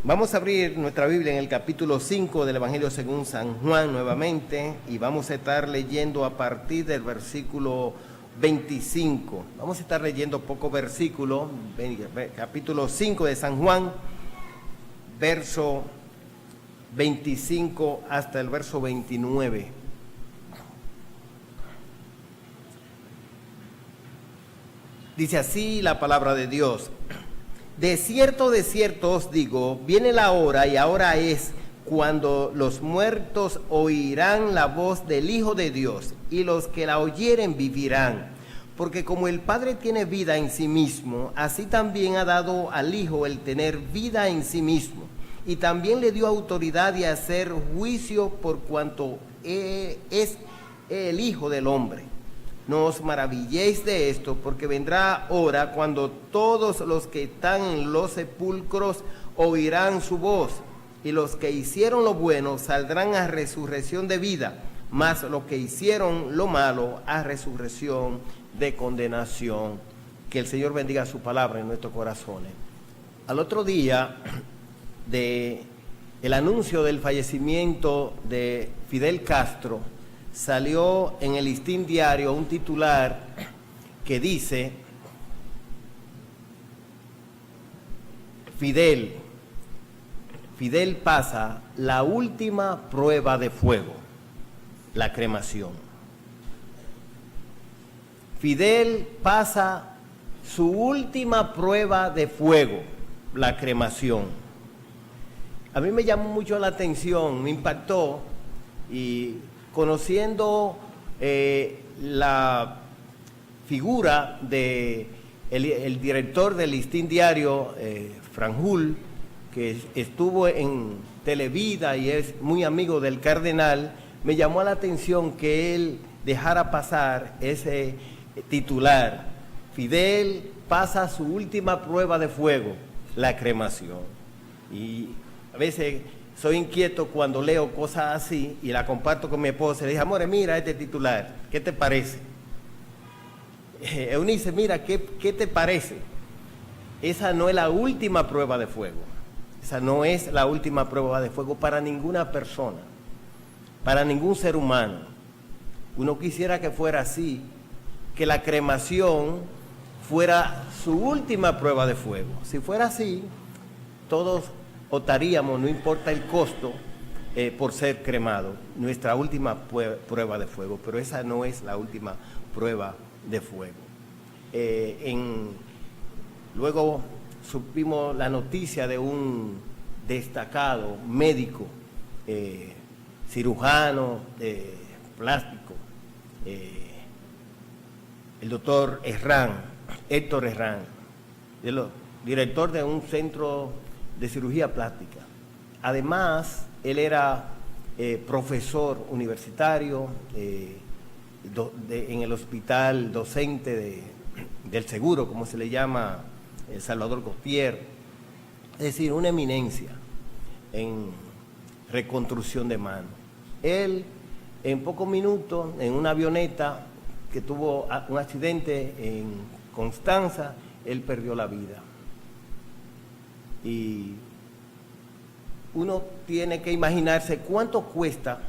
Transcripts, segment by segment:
Vamos a abrir nuestra Biblia en el capítulo 5 del Evangelio según San Juan nuevamente y vamos a estar leyendo a partir del versículo 25. Vamos a estar leyendo pocos versículos, capítulo 5 de San Juan, verso 25 hasta el verso 29. Dice así la palabra de Dios: de cierto os digo, viene la hora, y ahora es, cuando los muertos oirán la voz del Hijo de Dios, y los que la oyeren vivirán. Porque como el Padre tiene vida en sí mismo, así también ha dado al Hijo el tener vida en sí mismo. Y también le dio autoridad de hacer juicio por cuanto es el Hijo del Hombre. No os maravilléis de esto, porque vendrá hora cuando todos los que están en los sepulcros oirán su voz, y los que hicieron lo bueno saldrán a resurrección de vida, mas los que hicieron lo malo a resurrección de condenación. Que el Señor bendiga su palabra en nuestros corazones. Al otro día de el anuncio del fallecimiento de Fidel Castro, salió en el Listín Diario un titular que dice: Fidel pasa la última prueba de fuego, la cremación. Fidel pasa su última prueba de fuego, la cremación. A mí me llamó mucho la atención, me impactó, y conociendo la figura de el director del Listín Diario, Franjul, que estuvo en Televida y es muy amigo del cardenal, me llamó la atención que él dejara pasar ese titular: Fidel pasa su última prueba de fuego, la cremación. Y a veces soy inquieto cuando leo cosas así y la comparto con mi esposa. Le dije: amor, mira este titular, ¿qué te parece? Eunice, mira, ¿qué te parece? Esa no es la última prueba de fuego. Esa no es la última prueba de fuego para ninguna persona, para ningún ser humano. Uno quisiera que fuera así, que la cremación fuera su última prueba de fuego. Si fuera así, todos optaríamos, no importa el costo, por ser cremado, nuestra última prueba de fuego, pero esa no es la última prueba de fuego. Luego supimos la noticia de un destacado médico, cirujano plástico, el doctor Héctor Herrán, director de un centro de cirugía plástica. Además, él era profesor universitario en el hospital docente del seguro, como se le llama, Salvador Gautier. Es decir, una eminencia en reconstrucción de mano. Él, en pocos minutos, en una avioneta que tuvo un accidente en Constanza, él perdió la vida. Y uno tiene que imaginarse cuánto cuesta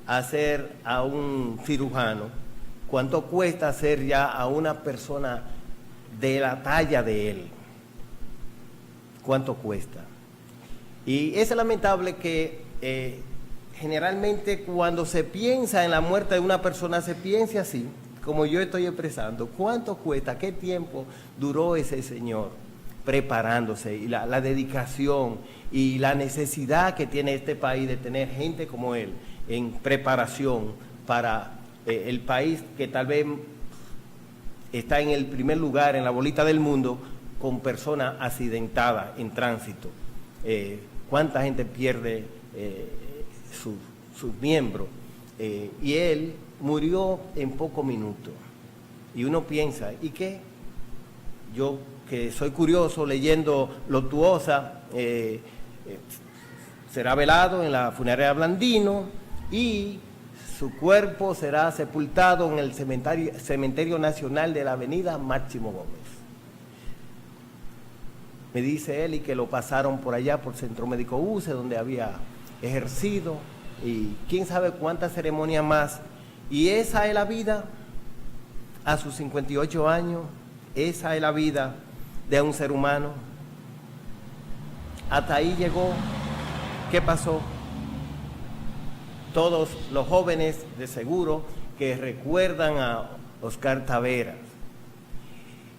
hacer a un cirujano, cuánto cuesta hacer ya a una persona de la talla de él, cuánto cuesta. Y es lamentable que generalmente cuando se piensa en la muerte de una persona se piense así, como yo estoy expresando: cuánto cuesta, qué tiempo duró ese señor preparándose, y la dedicación y la necesidad que tiene este país de tener gente como él en preparación para el país que tal vez está en el primer lugar en la bolita del mundo con personas accidentadas en tránsito. Cuánta gente pierde sus miembros, y él murió en pocos minutos. Y uno piensa: ¿y qué? Yo, que soy curioso, leyendo Luctuosa, será velado en la funeraria Blandino y su cuerpo será sepultado en el cementerio nacional de la avenida Máximo Gómez. me dice él, y que lo pasaron por allá por Centro Médico UCE, donde había ejercido, y quién sabe cuántas ceremonias más. Y esa es la vida, a sus 58 años, esa es la vida de un ser humano. Hasta ahí llegó. ¿Qué pasó? Todos los jóvenes de seguro que recuerdan a Oscar Taveras,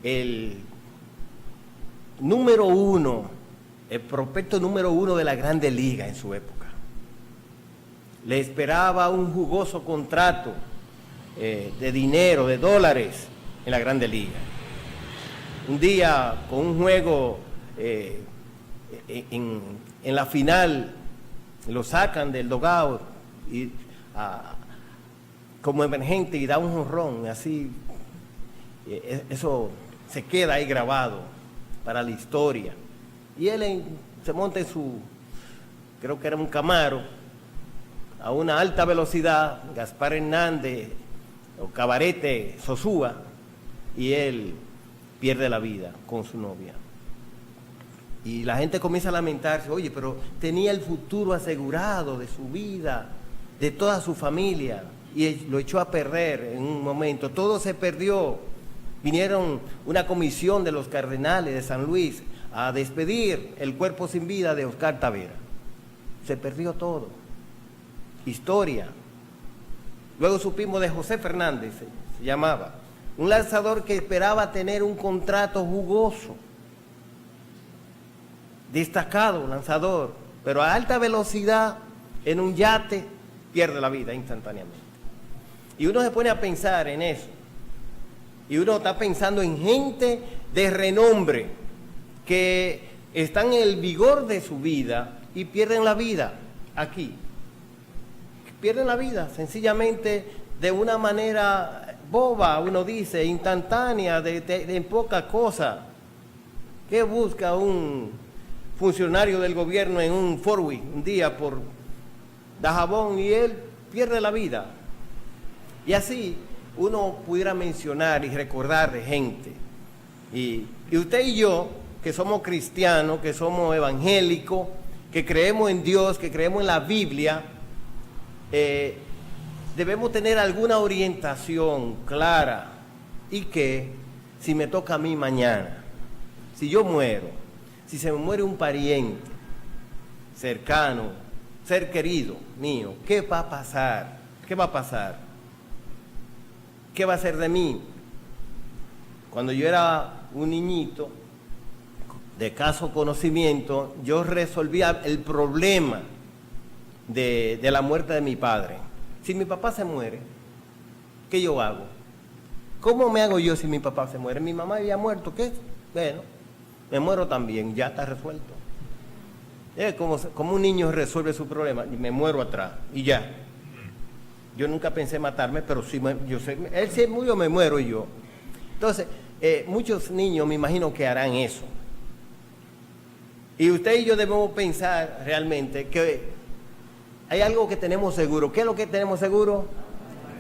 el número uno, el prospecto número uno de la Grande Liga en su época. Le esperaba un jugoso contrato de dinero, de dólares en la Grande Liga. Un día, con un juego en la final, lo sacan del dugout y como emergente y da un jonrón, así, eso se queda ahí grabado para la historia. Y él se monta en su, creo que era un Camaro, a una alta velocidad, Gaspar Hernández o Cabarete Sosúa, y él pierde la vida con su novia. Y la gente comienza a lamentarse, oye, pero tenía el futuro asegurado de su vida, de toda su familia, y lo echó a perder en un momento. Todo se perdió. Vinieron una comisión de los cardenales de San Luis a despedir el cuerpo sin vida de Oscar Taveras. Se perdió todo. Historia. Luego supimos de José Fernández, se llamaba, un lanzador que esperaba tener un contrato jugoso, destacado lanzador, pero a alta velocidad en un yate pierde la vida instantáneamente. Y uno se pone a pensar en eso, y uno está pensando en gente de renombre que están en el vigor de su vida y pierden la vida aquí. Pierden la vida sencillamente de una manera boba, uno dice, instantánea, de poca cosa. ¿Qué busca un funcionario del gobierno en un Ford-Wheel un día por Dajabón y él pierde la vida? Y así uno pudiera mencionar y recordar de gente. Y usted y yo, que somos cristianos, que somos evangélicos, que creemos en Dios, que creemos en la Biblia, debemos tener alguna orientación clara, y que si me toca a mí mañana, si yo muero, si se me muere un pariente cercano, ser querido mío, ¿qué va a pasar? ¿Qué va a pasar? ¿Qué va a ser de mí? Cuando yo era un niñito de escaso conocimiento, yo resolvía el problema de la muerte de mi padre. Si mi papá se muere, ¿qué yo hago? ¿Cómo me hago yo si mi papá se muere? Mi mamá había muerto, ¿qué? Bueno, me muero también, ya está resuelto. Es como un niño resuelve su problema, y me muero atrás, y ya. Yo nunca pensé matarme, pero sí, él se murió, me muero yo. Entonces, muchos niños me imagino que harán eso. Y usted y yo debemos pensar realmente que hay algo que tenemos seguro. ¿Qué es lo que tenemos seguro?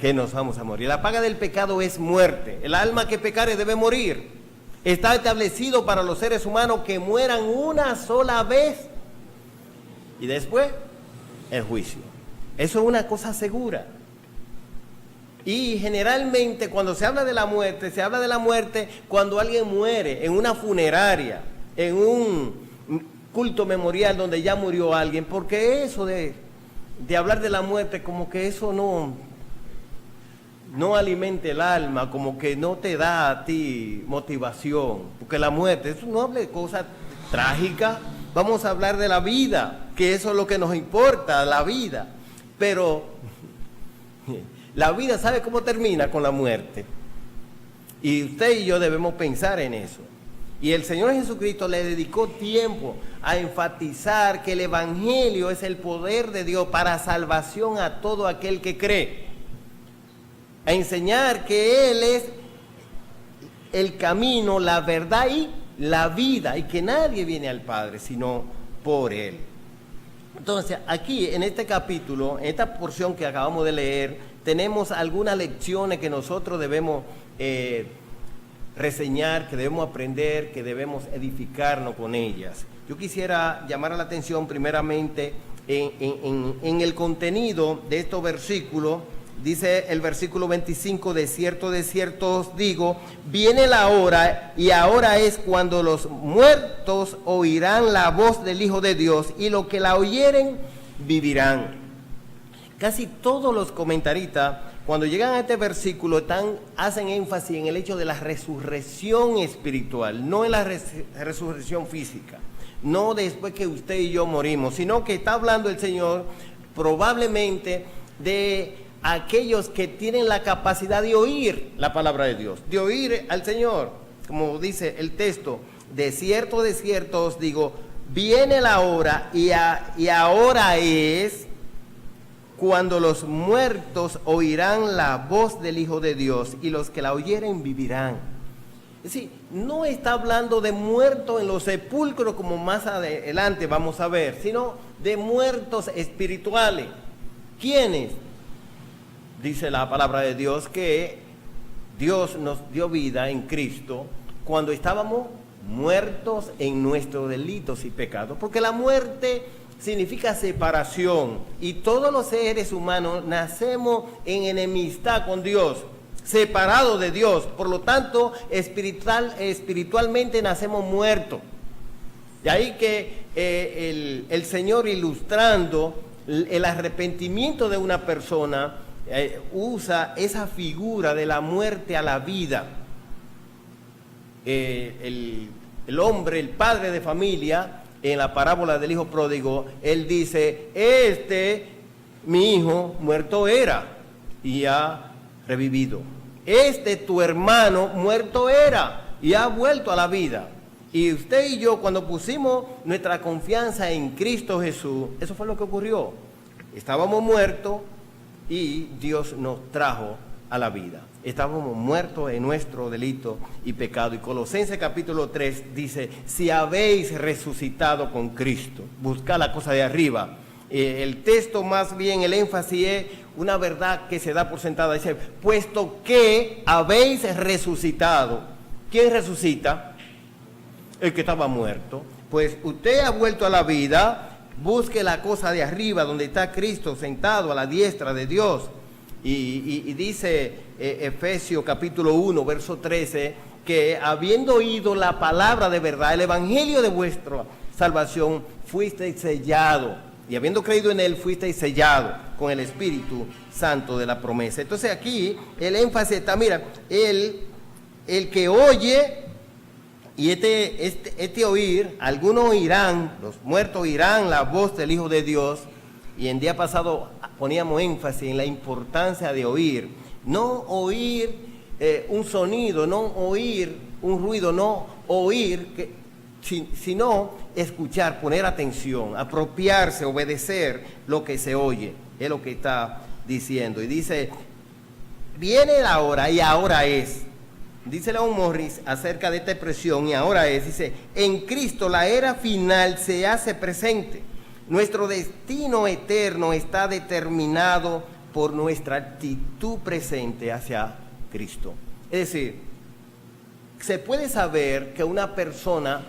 Que nos vamos a morir. La paga del pecado es muerte. El alma que pecare debe morir. Está establecido para los seres humanos que mueran una sola vez y después el juicio. Eso es una cosa segura. Y generalmente cuando se habla de la muerte cuando alguien muere en una funeraria, en un culto memorial donde ya murió alguien, porque eso de hablar de la muerte, como que eso no alimenta el alma, como que no te da a ti motivación, porque la muerte, eso no habla de cosas trágicas, vamos a hablar de la vida, que eso es lo que nos importa, la vida, pero la vida, ¿sabe cómo termina? Con la muerte. Y usted y yo debemos pensar en eso. Y el Señor Jesucristo le dedicó tiempo a enfatizar que el Evangelio es el poder de Dios para salvación a todo aquel que cree. A enseñar que Él es el camino, la verdad y la vida, y que nadie viene al Padre sino por Él. Entonces, aquí en este capítulo, en esta porción que acabamos de leer, tenemos algunas lecciones que nosotros debemos reseñar, que debemos aprender, que debemos edificarnos con ellas. Yo quisiera llamar la atención primeramente en el contenido de estos versículos. Dice el versículo 25, de cierto os digo, viene la hora y ahora es cuando los muertos oirán la voz del Hijo de Dios y los que la oyeren vivirán. Casi todos los comentaristas, cuando llegan a este versículo, hacen énfasis en el hecho de la resurrección espiritual, no en la resurrección física, no después que usted y yo morimos, sino que está hablando el Señor probablemente de aquellos que tienen la capacidad de oír la palabra de Dios, de oír al Señor, como dice el texto, de cierto os digo, viene la hora y ahora es cuando los muertos oirán la voz del Hijo de Dios y los que la oyeren vivirán. Es decir, no está hablando de muertos en los sepulcros como más adelante vamos a ver, sino de muertos espirituales. ¿Quiénes? Dice la palabra de Dios que Dios nos dio vida en Cristo cuando estábamos muertos en nuestros delitos y pecados, porque la muerte significa separación y todos los seres humanos nacemos en enemistad con Dios, separados de Dios, por lo tanto espiritualmente nacemos muertos. De ahí que el Señor, ilustrando el arrepentimiento de una persona, usa esa figura de la muerte a la vida. El hombre, el padre de familia, en la parábola del hijo pródigo, él dice, mi hijo muerto era y ha revivido. Tu hermano muerto era y ha vuelto a la vida. Y usted y yo, cuando pusimos nuestra confianza en Cristo Jesús, eso fue lo que ocurrió. Estábamos muertos y Dios nos trajo a la vida. Estábamos muertos en nuestro delito y pecado. Y Colosenses capítulo 3 dice, si habéis resucitado con Cristo, buscad la cosa de arriba. El texto, más bien el énfasis es una verdad que se da por sentada. Dice, puesto que habéis resucitado. ¿Quién resucita? El que estaba muerto. Pues usted ha vuelto a la vida. Busque la cosa de arriba, donde está Cristo sentado a la diestra de Dios. Y dice Efesios capítulo 1, verso 13, que habiendo oído la palabra de verdad, el evangelio de vuestra salvación, fuisteis sellados. Y habiendo creído en él, fuisteis sellados con el Espíritu Santo de la promesa. Entonces aquí el énfasis está, mira, el que oye. Y este oír, algunos oirán, los muertos oirán la voz del Hijo de Dios. Y en día pasado poníamos énfasis en la importancia de oír. No oír un sonido, no oír un ruido, no oír, sino escuchar, poner atención, apropiarse, obedecer lo que se oye. Es lo que está diciendo. Y dice, viene la hora y ahora es. Dice León Morris acerca de esta expresión, y ahora dice, en Cristo la era final se hace presente. Nuestro destino eterno está determinado por nuestra actitud presente hacia Cristo. Es decir, se puede saber que una persona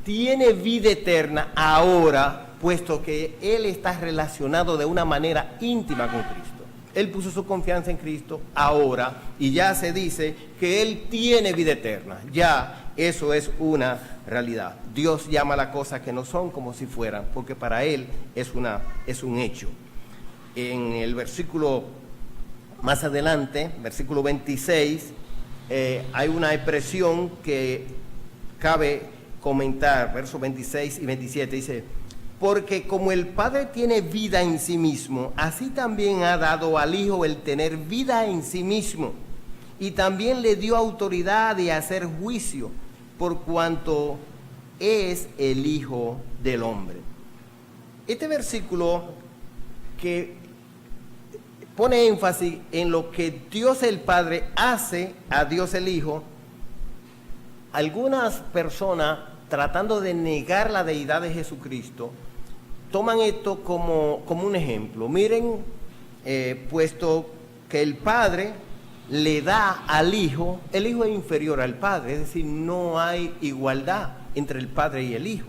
tiene vida eterna ahora, puesto que él está relacionado de una manera íntima con Cristo. Él puso su confianza en Cristo ahora y ya se dice que Él tiene vida eterna. Ya eso es una realidad. Dios llama a las cosas que no son como si fueran, porque para Él es un hecho. En el versículo más adelante, versículo 26, hay una expresión que cabe comentar, versos 26 y 27, dice, porque como el Padre tiene vida en sí mismo, así también ha dado al Hijo el tener vida en sí mismo. Y también le dio autoridad de hacer juicio, por cuanto es el Hijo del Hombre. Este versículo que pone énfasis en lo que Dios el Padre hace a Dios el Hijo, algunas personas, tratando de negar la deidad de Jesucristo, toman esto como un ejemplo. Miren, puesto que el Padre le da al Hijo, el Hijo es inferior al Padre, es decir, no hay igualdad entre el Padre y el Hijo.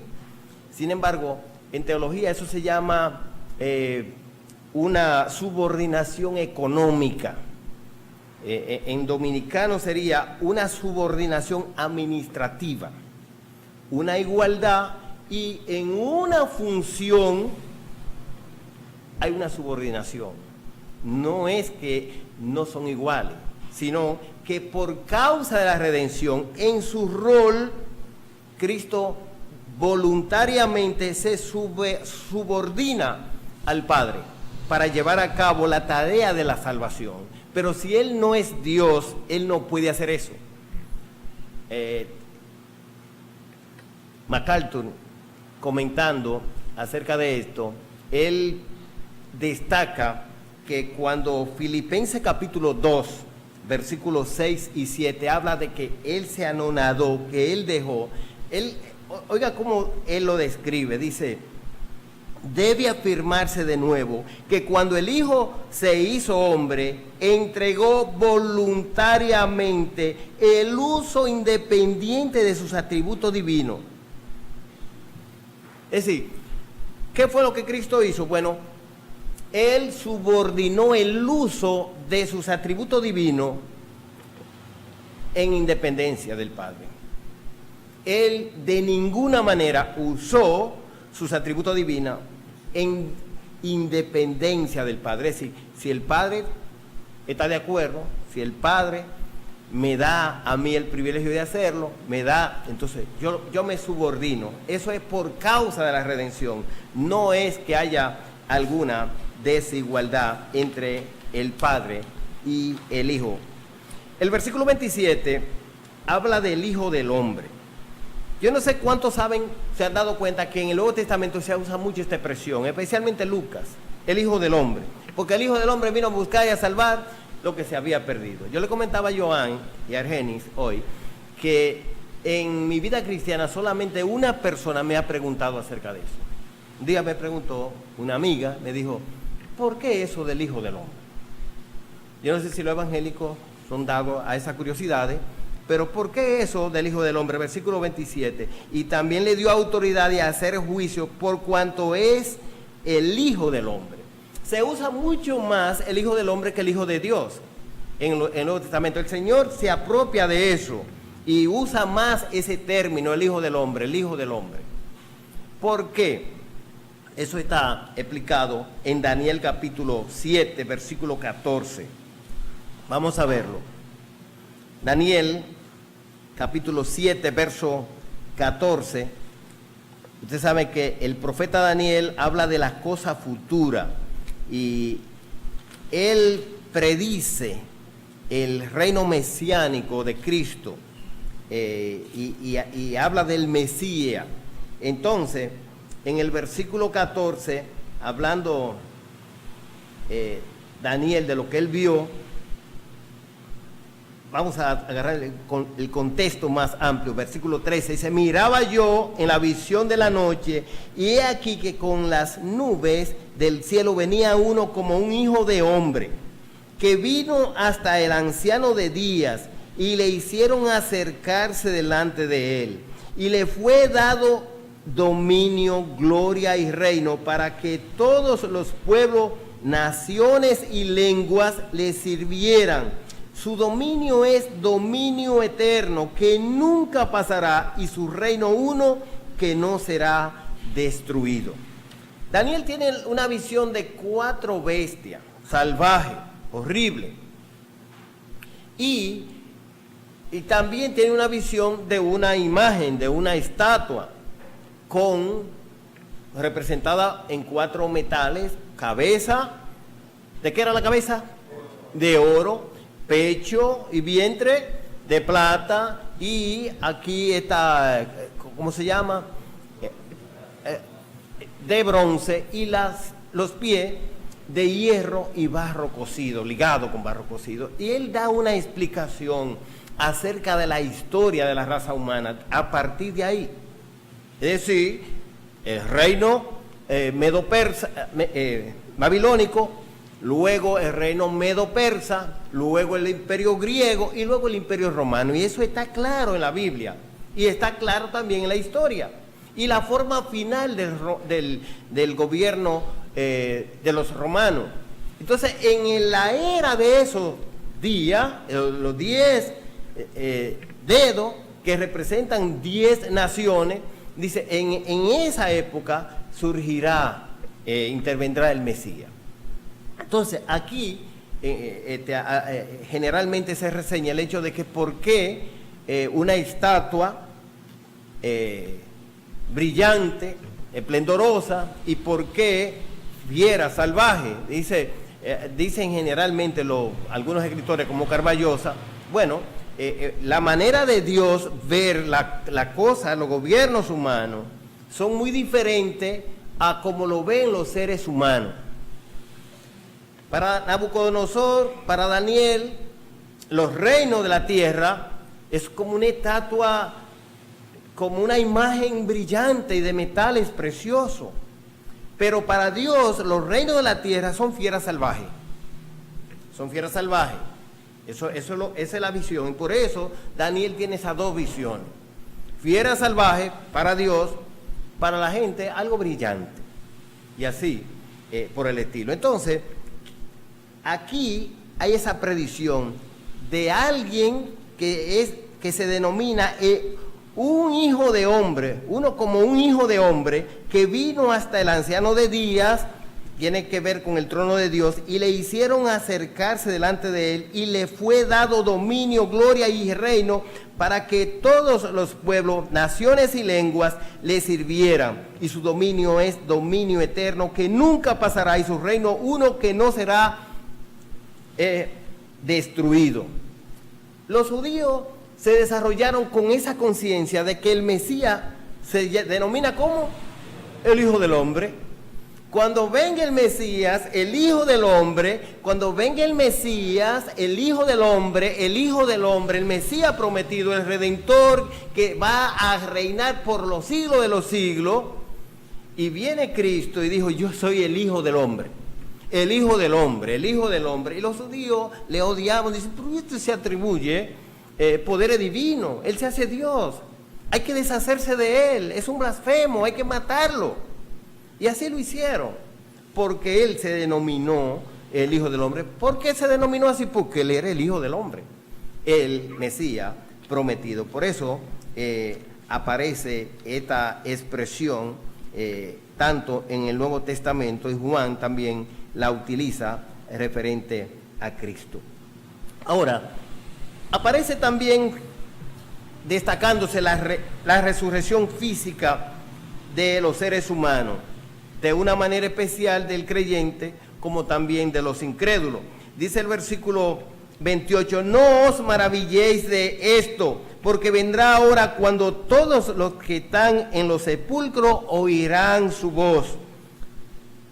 Sin embargo, en teología eso se llama una subordinación económica. En dominicano sería una subordinación administrativa, una igualdad, y en una función hay una subordinación. No es que no son iguales, sino que por causa de la redención, en su rol, Cristo voluntariamente se subordina al Padre para llevar a cabo la tarea de la salvación. Pero si Él no es Dios, Él no puede hacer eso. MacArthur, comentando acerca de esto, él destaca que cuando Filipenses capítulo 2, versículos 6 y 7, habla de que Él se anonadó, que Él dejó, oiga cómo Él lo describe, dice: debe afirmarse de nuevo que cuando el Hijo se hizo hombre, entregó voluntariamente el uso independiente de sus atributos divinos. Es decir, ¿qué fue lo que Cristo hizo? Bueno, Él subordinó el uso de sus atributos divinos en independencia del Padre. Él de ninguna manera usó sus atributos divinos en independencia del Padre. Es decir, si el Padre está de acuerdo, si el Padre me da a mí el privilegio de hacerlo, me da, entonces yo me subordino. Eso es por causa de la redención, no es que haya alguna desigualdad entre el Padre y el Hijo. El versículo 27 habla del Hijo del Hombre. Yo no sé cuántos se han dado cuenta que en el Nuevo Testamento se usa mucho esta expresión, especialmente Lucas, el Hijo del Hombre, porque el Hijo del Hombre vino a buscar y a salvar lo que se había perdido. Yo le comentaba a Joan y a Argenis hoy que en mi vida cristiana solamente una persona me ha preguntado acerca de eso. Un día me preguntó una amiga, me dijo: ¿por qué eso del Hijo del Hombre? Yo no sé si los evangélicos son dados a esas curiosidades, pero ¿por qué eso del Hijo del Hombre? Versículo 27. Y también le dio autoridad de hacer juicio por cuanto es el Hijo del Hombre. Se usa mucho más el Hijo del Hombre que el Hijo de Dios en el Nuevo Testamento. El Señor se apropia de eso y usa más ese término, el Hijo del Hombre, el Hijo del Hombre. ¿Por qué? Eso está explicado en Daniel capítulo 7, versículo 14. Vamos a verlo. Daniel capítulo 7, verso 14. Usted sabe que el profeta Daniel habla de las cosas futuras y él predice el reino mesiánico de Cristo y habla del Mesías. Entonces, en el versículo 14, hablando Daniel de lo que él vio, vamos a agarrar el contexto más amplio. Versículo 13 dice: miraba yo en la visión de la noche, y he aquí que con las nubes del cielo venía uno como un hijo de hombre, que vino hasta el anciano de días, y le hicieron acercarse delante de él, y le fue dado dominio, gloria y reino, para que todos los pueblos, naciones y lenguas le sirvieran. Su dominio es dominio eterno, que nunca pasará, y su reino uno, que no será destruido. Daniel tiene una visión de 4 bestias, salvajes, horribles. Y también tiene una visión de una imagen, de una estatua, representada en 4 metales: cabeza, ¿de qué era la cabeza? De oro. Pecho y vientre de plata, y aquí está, ¿cómo se llama? De bronce, y los pies de hierro y barro cocido, ligado con barro cocido. Y él da una explicación acerca de la historia de la raza humana a partir de ahí. Es decir, el reino medo-persa, babilónico luego el reino medo-persa, luego el imperio griego y luego el imperio romano. Y eso está claro en la Biblia y está claro también en la historia. Y la forma final del gobierno de los romanos. Entonces, en la era de esos días, los 10 dedos que representan 10 naciones, dice, en esa época surgirá, intervendrá el Mesías. Entonces, aquí generalmente se reseña el hecho de que por qué una estatua brillante, esplendorosa, y por qué fiera, salvaje. Dicen generalmente algunos escritores como Carballosa, bueno, la manera de Dios ver la cosa, los gobiernos humanos, son muy diferentes a como lo ven los seres humanos. Para Nabucodonosor, para Daniel, los reinos de la tierra es como una estatua, como una imagen brillante y de metales preciosos. Pero para Dios, los reinos de la tierra son fieras salvajes. Son fieras salvajes. Esa es la visión. Y por eso Daniel tiene esas dos visiones. Fiera salvaje para Dios, para la gente algo brillante. Y así, por el estilo. Entonces, aquí hay esa predicción de alguien que se denomina un hijo de hombre, uno como un hijo de hombre que vino hasta el anciano de días, tiene que ver con el trono de Dios, y le hicieron acercarse delante de él, y le fue dado dominio, gloria y reino, para que todos los pueblos, naciones y lenguas le sirvieran. Y su dominio es dominio eterno, que nunca pasará, y su reino uno que no será destruido. Los judíos se desarrollaron con esa conciencia de que el Mesías se denomina como el Hijo del Hombre. Cuando venga el Mesías, el Hijo del Hombre, cuando venga el Mesías, el Hijo del Hombre, el Mesías prometido, el Redentor que va a reinar por los siglos de los siglos, y viene Cristo y dijo, yo soy el Hijo del Hombre. El Hijo del Hombre, el Hijo del Hombre. Y los judíos le odiaban, dicen, pero este se atribuye poderes divinos, él se hace Dios, hay que deshacerse de él, es un blasfemo, hay que matarlo. Y así lo hicieron, porque él se denominó el Hijo del Hombre. ¿Por qué se denominó así? Porque él era el Hijo del Hombre, el Mesías prometido. Por eso aparece esta expresión tanto en el Nuevo Testamento, y Juan también la utiliza referente a Cristo. Ahora, aparece también destacándose la resurrección física de los seres humanos, de una manera especial del creyente como también de los incrédulos. Dice el versículo 28, no os maravilléis de esto, porque vendrá hora cuando todos los que están en los sepulcros oirán su voz.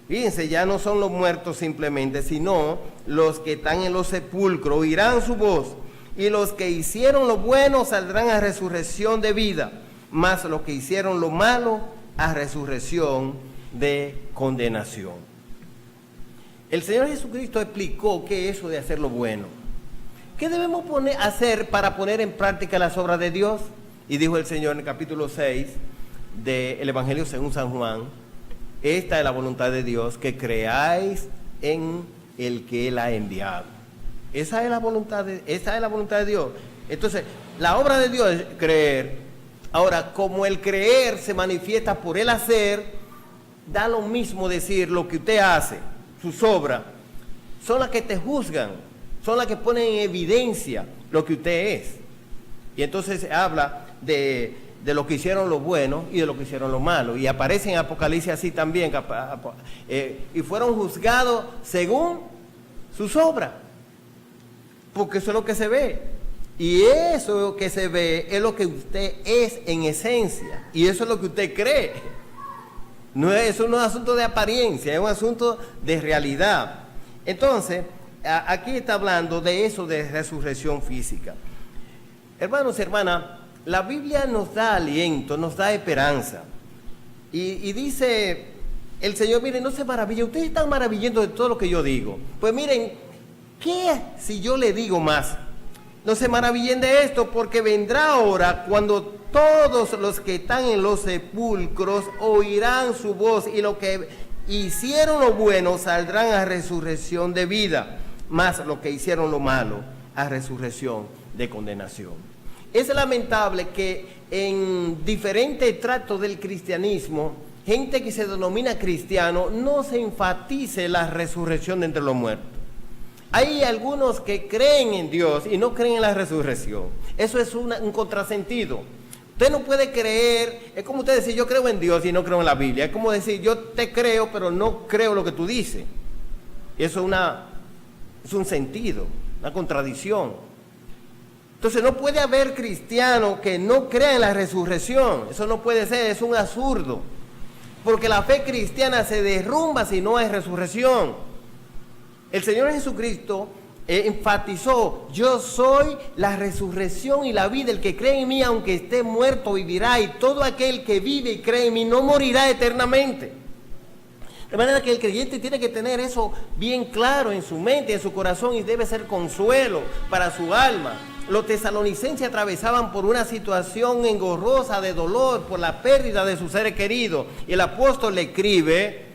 Fíjense, ya no son los muertos simplemente, sino los que están en los sepulcros oirán su voz. Y los que hicieron lo bueno saldrán a resurrección de vida, mas los que hicieron lo malo a resurrección de condenación. El Señor Jesucristo explicó qué es eso de hacer lo bueno. ¿Qué debemos hacer para poner en práctica las obras de Dios? Y dijo el Señor en el capítulo 6 del Evangelio según San Juan, esta es la voluntad de Dios, que creáis en el que Él ha enviado. Esa es la voluntad de Dios. Entonces, la obra de Dios es creer. Ahora, como el creer se manifiesta por el hacer, da lo mismo decir lo que usted hace, sus obras, son las que te juzgan, son las que ponen en evidencia lo que usted es. Y entonces se habla de lo que hicieron los buenos y de lo que hicieron los malos. Y aparece en Apocalipsis así también, y fueron juzgados según sus obras. Porque eso es lo que se ve. Y eso que se ve es lo que usted es en esencia. Y eso es lo que usted cree. Eso no es un asunto de apariencia, es un asunto de realidad. Entonces, aquí está hablando de eso de resurrección física. Hermanos y hermanas, la Biblia nos da aliento, nos da esperanza. Y dice el Señor, miren, no se maravilla, ustedes están maravillando de todo lo que yo digo. Pues miren, ¿qué si yo le digo más? No se maravillen de esto, porque vendrá hora cuando todos los que están en los sepulcros oirán su voz, y los que hicieron lo bueno saldrán a resurrección de vida, más los que hicieron lo malo a resurrección de condenación. Es lamentable que en diferentes tratos del cristianismo, gente que se denomina cristiano, no se enfatice la resurrección de entre los muertos. Hay algunos que creen en Dios y no creen en la resurrección. Eso es un contrasentido. Usted no puede creer, es como usted decir yo creo en Dios y no creo en la Biblia. Es como decir yo te creo pero no creo lo que tú dices. Y eso es un sentido, una contradicción. Entonces no puede haber cristiano que no crea en la resurrección. Eso no puede ser, es un absurdo. Porque la fe cristiana se derrumba si no hay resurrección. El Señor Jesucristo enfatizó: yo soy la resurrección y la vida. El que cree en mí, aunque esté muerto, vivirá. Y todo aquel que vive y cree en mí no morirá eternamente. De manera que el creyente tiene que tener eso bien claro en su mente, en su corazón, y debe ser consuelo para su alma. Los tesalonicenses atravesaban por una situación engorrosa de dolor por la pérdida de sus seres queridos. Y el apóstol le escribe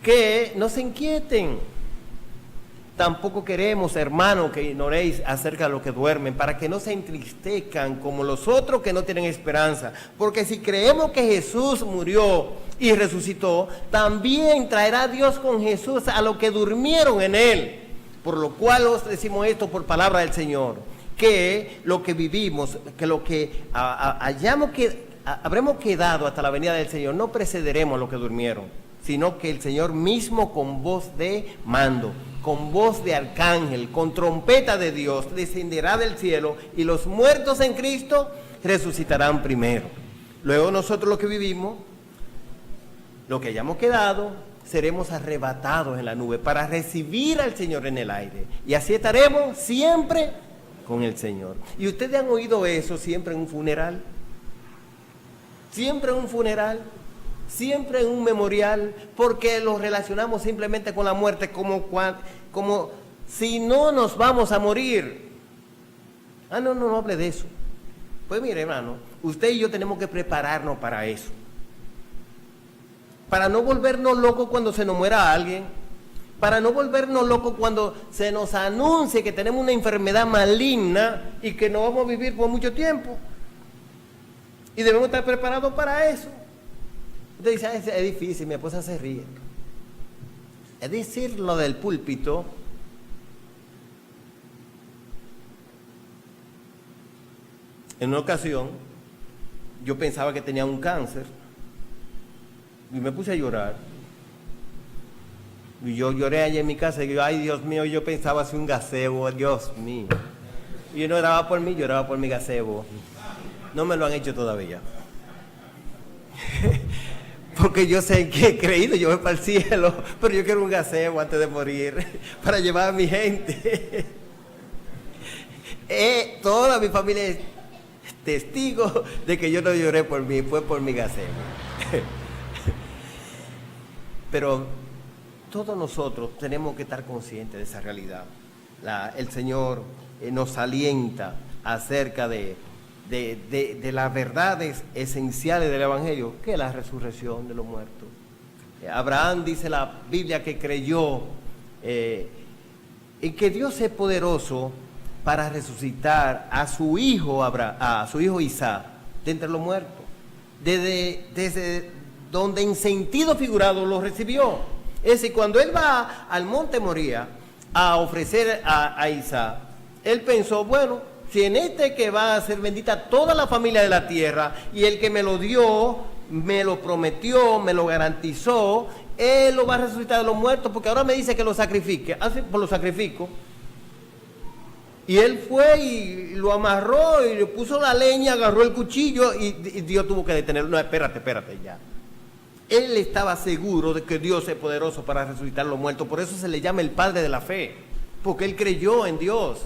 que no se inquieten. Tampoco queremos, hermanos, que ignoréis acerca de los que duermen, para que no se entristezcan como los otros que no tienen esperanza. Porque si creemos que Jesús murió y resucitó, también traerá Dios con Jesús a los que durmieron en Él. Por lo cual os decimos esto por palabra del Señor, que lo que vivimos, que lo que habremos quedado hasta la venida del Señor, no precederemos a los que durmieron, sino que el Señor mismo, con voz de mando, con voz de arcángel, con trompeta de Dios, descenderá del cielo, y los muertos en Cristo resucitarán primero. Luego nosotros los que vivimos, los que hayamos quedado, seremos arrebatados en la nube para recibir al Señor en el aire. Y así estaremos siempre con el Señor. ¿Y ustedes han oído eso siempre en un funeral? Siempre en un funeral, siempre en un memorial, porque lo relacionamos simplemente con la muerte, como si no nos vamos a morir. No hable de eso. Pues mire, hermano, usted y yo tenemos que prepararnos para eso. Para no volvernos locos cuando se nos muera alguien, para no volvernos locos cuando se nos anuncie que tenemos una enfermedad maligna y que no vamos a vivir por mucho tiempo. Y debemos estar preparados para eso. Usted dice, es difícil, mi esposa se ríe. Es decir, lo del púlpito. En una ocasión, yo pensaba que tenía un cáncer. Y me puse a llorar. Y yo lloré allá en mi casa. Y yo, ay, Dios mío, yo pensaba hacer un gazebo, Dios mío. Y yo no oraba por mí, lloraba por mi gazebo. No me lo han hecho todavía. Porque yo sé que he creído, yo voy para el cielo, pero yo quiero un gazebo antes de morir, para llevar a mi gente. Toda mi familia es testigo de que yo no lloré por mí, fue por mi gazebo. Pero todos nosotros tenemos que estar conscientes de esa realidad. El Señor nos alienta acerca de las verdades esenciales del Evangelio, que es la resurrección de los muertos. Abraham, dice la Biblia, que creyó en que Dios es poderoso para resucitar a su hijo Isaac de entre los muertos. Desde donde en sentido figurado lo recibió. Es decir, cuando él va al monte Moría a ofrecer a Isaac, él pensó, bueno, si en este que va a ser bendita toda la familia de la tierra, y el que me lo dio, me lo prometió, me lo garantizó, él lo va a resucitar de los muertos, porque ahora me dice que lo sacrifique. Así, pues lo sacrifico. Y él fue y lo amarró y le puso la leña, agarró el cuchillo y Dios tuvo que detenerlo. No, espérate ya. Él estaba seguro de que Dios es poderoso para resucitar a los muertos. Por eso se le llama el padre de la fe, porque él creyó en Dios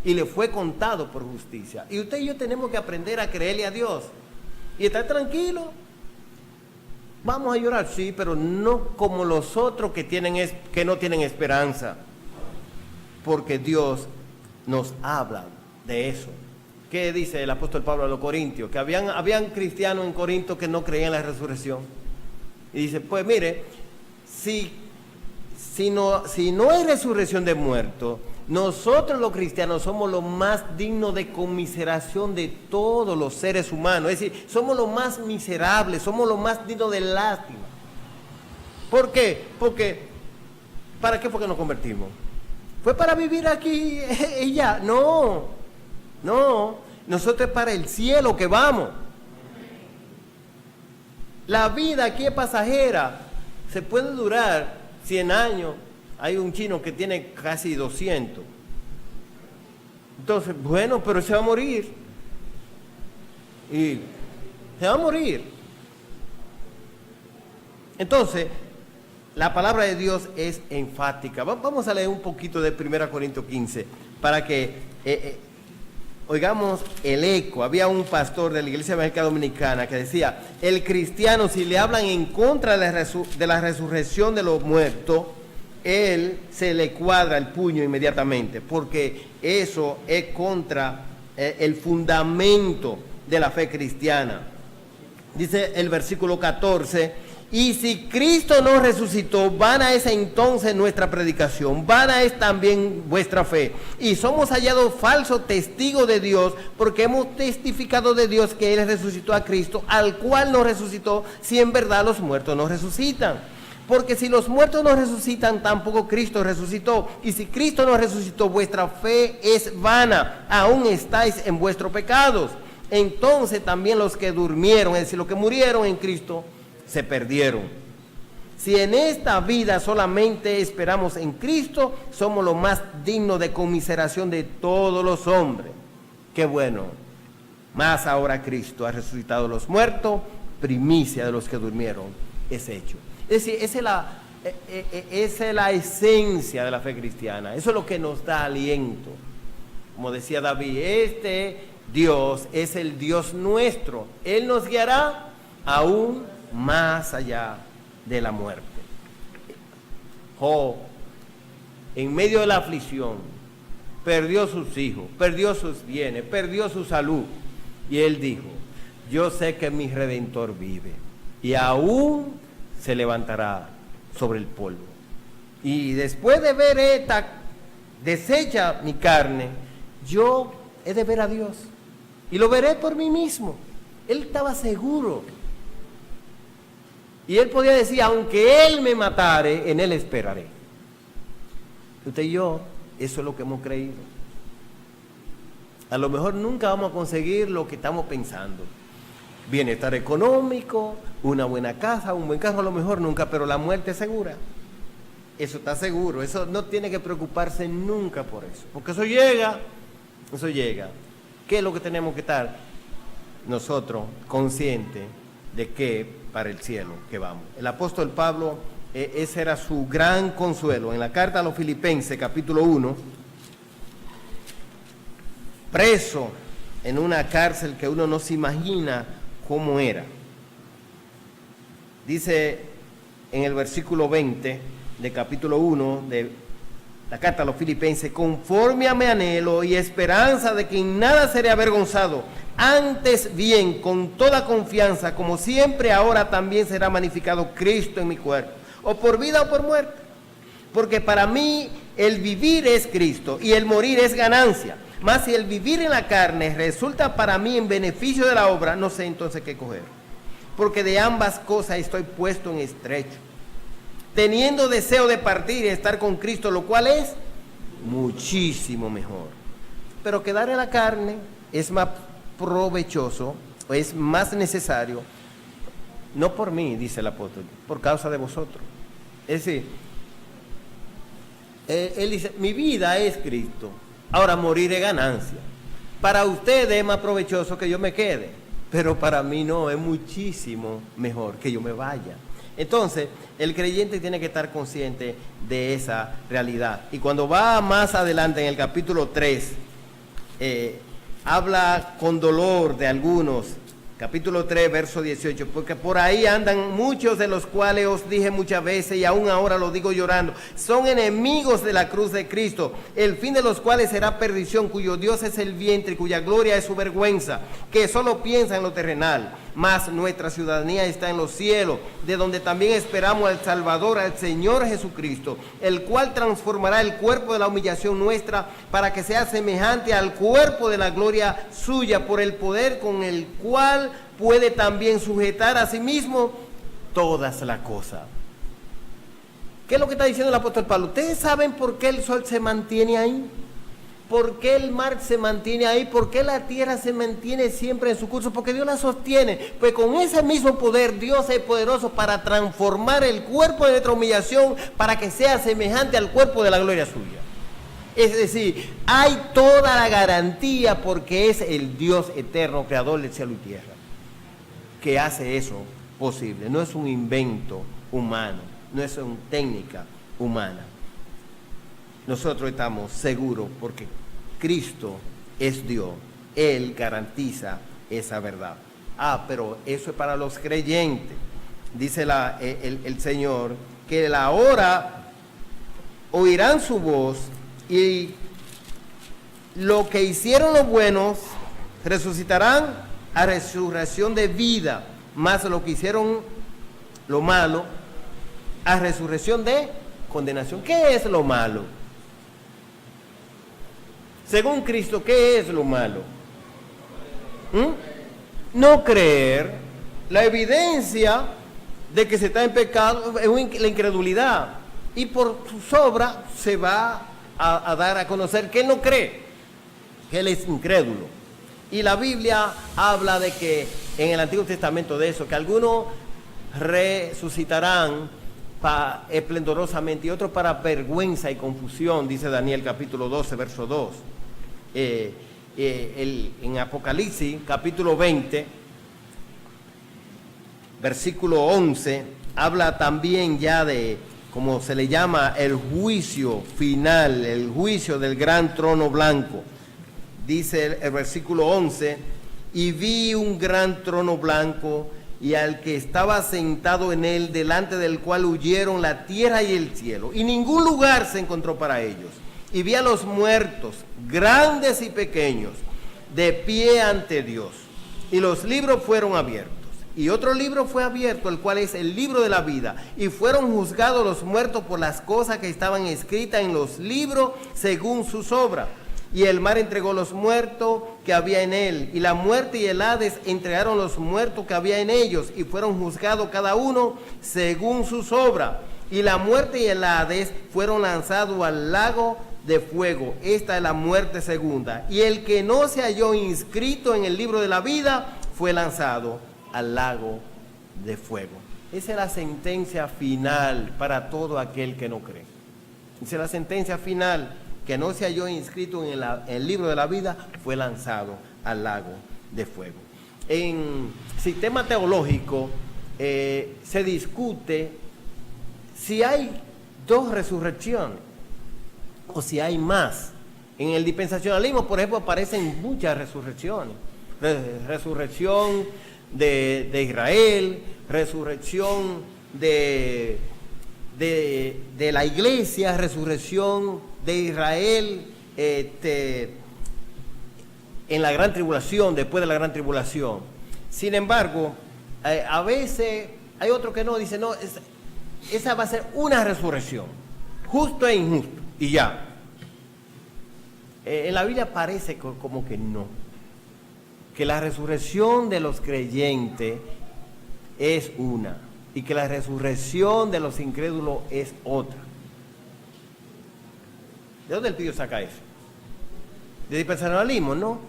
y le fue contado por justicia. Y usted y yo tenemos que aprender a creerle a Dios y estar tranquilo. Vamos a llorar, sí, pero no como los otros que no tienen esperanza. Porque Dios nos habla de eso. ¿Qué dice el apóstol Pablo a los Corintios? Que habían cristianos en Corinto que no creían en la resurrección. Y dice, pues mire, si no hay resurrección de muertos, nosotros los cristianos somos los más dignos de conmiseración de todos los seres humanos. Es decir, somos los más miserables, somos los más dignos de lástima. ¿Por qué? ¿Para qué fue que nos convertimos? ¿Fue para vivir aquí y ya? No, nosotros es para el cielo que vamos. La vida aquí es pasajera, se puede durar 100 años. Hay un chino que tiene casi 200. Entonces, bueno, pero se va a morir. Y se va a morir. Entonces, la palabra de Dios es enfática. Vamos a leer un poquito de 1 Corintios 15 para que oigamos el eco. Había un pastor de la Iglesia Evangélica Dominicana que decía, el cristiano, si le hablan en contra de la resurrección de los muertos, él se le cuadra el puño inmediatamente, porque eso es contra el fundamento de la fe cristiana. Dice el versículo 14, y si Cristo no resucitó, vana es entonces nuestra predicación, vana es también vuestra fe. Y somos hallados falsos testigos de Dios, porque hemos testificado de Dios que Él resucitó a Cristo, al cual no resucitó, si en verdad los muertos no resucitan. Porque si los muertos no resucitan, tampoco Cristo resucitó. Y si Cristo no resucitó, vuestra fe es vana, aún estáis en vuestros pecados. Entonces también los que durmieron, es decir, los que murieron en Cristo, se perdieron. Si en esta vida solamente esperamos en Cristo, somos los más dignos de conmiseración de todos los hombres. Qué bueno. Más ahora Cristo ha resucitado a los muertos, primicia de los que durmieron es hecho. Es decir, esa es la esencia de la fe cristiana. Eso es lo que nos da aliento. Como decía David, este Dios es el Dios nuestro. Él nos guiará aún más allá de la muerte. Job, en medio de la aflicción, perdió sus hijos, perdió sus bienes, perdió su salud. Y él dijo, yo sé que mi Redentor vive y aún se levantará sobre el polvo. Y después de ver esta deshecha mi carne, yo he de ver a Dios y lo veré por mí mismo. Él estaba seguro. Y él podía decir, aunque Él me matare, en Él esperaré. Usted y yo, eso es lo que hemos creído. A lo mejor nunca vamos a conseguir lo que estamos pensando. Bienestar económico, una buena casa, un buen carro, a lo mejor nunca, pero la muerte es segura. Eso está seguro, eso no tiene que preocuparse nunca por eso. Porque eso llega. ¿Qué es lo que tenemos que estar? Nosotros conscientes de que para el cielo que vamos. El apóstol Pablo, ese era su gran consuelo. En la carta a los Filipenses, capítulo 1, preso en una cárcel que uno no se imagina cómo era. Dice en el versículo 20 de capítulo 1 de la carta a los Filipenses, conforme a mi anhelo y esperanza de que en nada seré avergonzado, antes bien, con toda confianza, como siempre ahora también será magnificado Cristo en mi cuerpo, o por vida o por muerte. Porque para mí el vivir es Cristo y el morir es ganancia. Mas si el vivir en la carne resulta para mí en beneficio de la obra, no sé entonces qué coger. Porque de ambas cosas estoy puesto en estrecho, teniendo deseo de partir y estar con Cristo, lo cual es muchísimo mejor. Pero quedar en la carne es más provechoso, o es más necesario, no por mí, dice el apóstol, por causa de vosotros. Es decir, él dice, mi vida es Cristo, ahora morir es ganancia. Para ustedes es más provechoso que yo me quede, pero para mí no, es muchísimo mejor que yo me vaya. Entonces, el creyente tiene que estar consciente de esa realidad. Y cuando va más adelante en el capítulo 3, habla con dolor de algunos capítulo 3, verso 18, porque por ahí andan muchos de los cuales os dije muchas veces y aún ahora lo digo llorando, son enemigos de la cruz de Cristo, el fin de los cuales será perdición, cuyo Dios es el vientre, cuya gloria es su vergüenza, que solo piensa en lo terrenal, mas nuestra ciudadanía está en los cielos, de donde también esperamos al Salvador, al Señor Jesucristo, el cual transformará el cuerpo de la humillación nuestra para que sea semejante al cuerpo de la gloria suya, por el poder con el cual puede también sujetar a sí mismo todas las cosas. ¿Qué es lo que está diciendo el apóstol Pablo? ¿Ustedes saben por qué el sol se mantiene ahí? ¿Por qué el mar se mantiene ahí? ¿Por qué la tierra se mantiene siempre en su curso? Porque Dios la sostiene. Pues con ese mismo poder Dios es poderoso para transformar el cuerpo de nuestra humillación para que sea semejante al cuerpo de la gloria suya. Es decir, hay toda la garantía porque es el Dios eterno, creador del cielo y tierra, que hace eso posible. No es un invento humano, no es una técnica humana. Nosotros estamos seguros porque Cristo es Dios. Él garantiza esa verdad. Pero eso es para los creyentes. Dice el Señor que la hora oirán su voz y lo que hicieron los buenos resucitarán a resurrección de vida, más lo que hicieron lo malo a resurrección de condenación. ¿Qué es lo malo? Según Cristo, ¿qué es lo malo? No creer. La evidencia de que se está en pecado es la incredulidad. Y por sus obras se va a dar a conocer que él no cree, que él es incrédulo. Y la Biblia habla de que en el Antiguo Testamento de eso, que algunos resucitarán esplendorosamente y otros para vergüenza y confusión, dice Daniel capítulo 12, verso 2. En Apocalipsis capítulo 20, versículo 11, habla también ya de, como se le llama, el juicio final, el juicio del gran trono blanco. Dice el versículo 11, y vi un gran trono blanco y al que estaba sentado en él, delante del cual huyeron la tierra y el cielo, y ningún lugar se encontró para ellos. Y vi a los muertos, grandes y pequeños, de pie ante Dios, y los libros fueron abiertos. Y otro libro fue abierto, el cual es el libro de la vida, y fueron juzgados los muertos por las cosas que estaban escritas en los libros según sus obras. Y el mar entregó los muertos que había en él, y la muerte y el Hades entregaron los muertos que había en ellos, y fueron juzgados cada uno según sus obras. Y la muerte y el Hades fueron lanzados al lago de fuego. Esta es la muerte segunda. Y el que no se halló inscrito en el libro de la vida fue lanzado al lago de fuego. Esa es la sentencia final para todo aquel que no cree. Esa es la sentencia final, que no se halló inscrito en el libro de la vida, fue lanzado al lago de fuego. En sistema teológico se discute si hay dos resurrecciones o si hay más. En el dispensacionalismo, por ejemplo, aparecen muchas resurrecciones. Resurrección de Israel, resurrección de la iglesia, resurrección de Israel en la gran tribulación, después de la gran tribulación. Sin embargo, a veces hay otros que no, dicen, no, esa va a ser una resurrección, justo e injusto, y ya. En la Biblia parece como que no, que la resurrección de los creyentes es una, y que la resurrección de los incrédulos es otra. ¿De dónde el Pío saca eso? ¿De dispensacionalismo? No.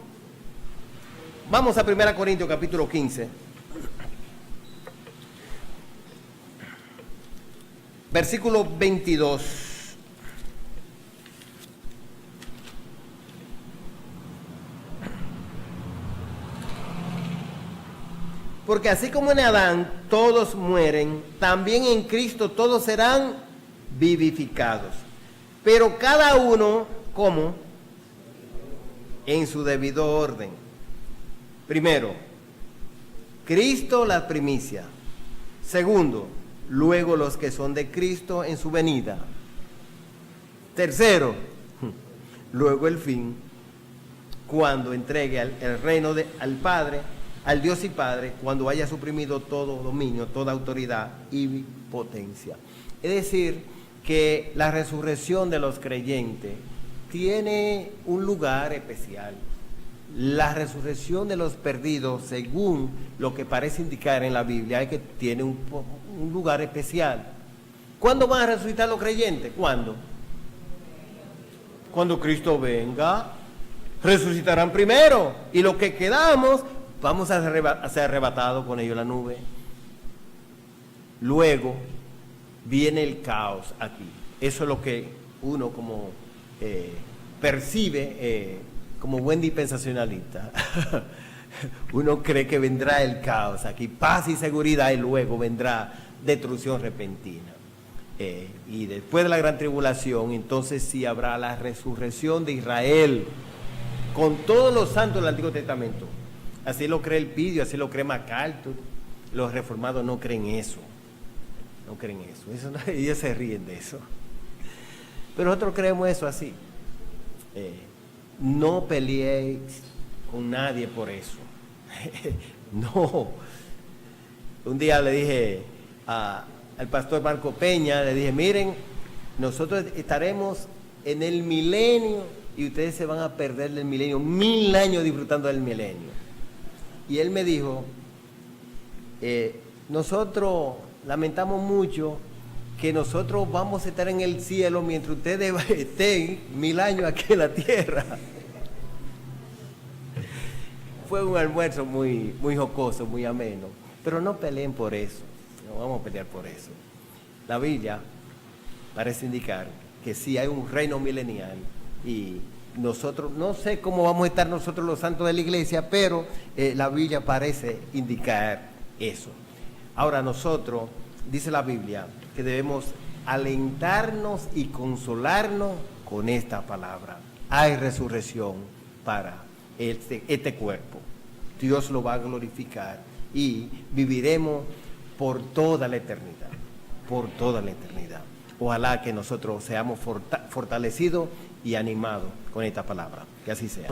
Vamos a 1 Corintios capítulo 15. Versículo 22. Porque así como en Adán todos mueren, también en Cristo todos serán vivificados. Pero cada uno, ¿cómo? En su debido orden. Primero, Cristo la primicia. Segundo, luego los que son de Cristo en su venida. Tercero, luego el fin, cuando entregue el reino al Padre, al Dios y Padre, cuando haya suprimido todo dominio, toda autoridad y potencia. Es decir, que la resurrección de los creyentes tiene un lugar especial. La resurrección de los perdidos, según lo que parece indicar en la Biblia, es que tiene un lugar especial. ¿Cuándo van a resucitar los creyentes? ¿Cuándo? Cuando Cristo venga, resucitarán primero. Y los que quedamos, vamos a ser arrebatados con ellos en la nube. Luego viene el caos aquí. Eso es lo que uno como percibe como buen dispensacionalista. Uno cree que vendrá el caos aquí, paz y seguridad, y luego vendrá destrucción repentina. Y después de la gran tribulación, entonces sí habrá la resurrección de Israel con todos los santos del Antiguo Testamento. Así lo cree el Pidio, así lo cree MacArthur. Los reformados no creen eso. No creen eso. Ellos se ríen de eso. Pero nosotros creemos eso así. No peleéis con nadie por eso. No. Un día le dije al pastor Marco Peña, le dije, miren, nosotros estaremos en el milenio y ustedes se van a perder del milenio, 1000 años disfrutando del milenio. Y él me dijo, nosotros lamentamos mucho que nosotros vamos a estar en el cielo mientras ustedes estén 1000 años aquí en la tierra. Fue un almuerzo muy, muy jocoso, muy ameno, pero no peleen por eso, no vamos a pelear por eso. La Biblia parece indicar que sí hay un reino milenial y nosotros, no sé cómo vamos a estar nosotros los santos de la iglesia, pero la Biblia parece indicar eso. Ahora nosotros, dice la Biblia, que debemos alentarnos y consolarnos con esta palabra. Hay resurrección para este cuerpo. Dios lo va a glorificar y viviremos por toda la eternidad. Por toda la eternidad. Ojalá que nosotros seamos fortalecidos y animados con esta palabra. Que así sea.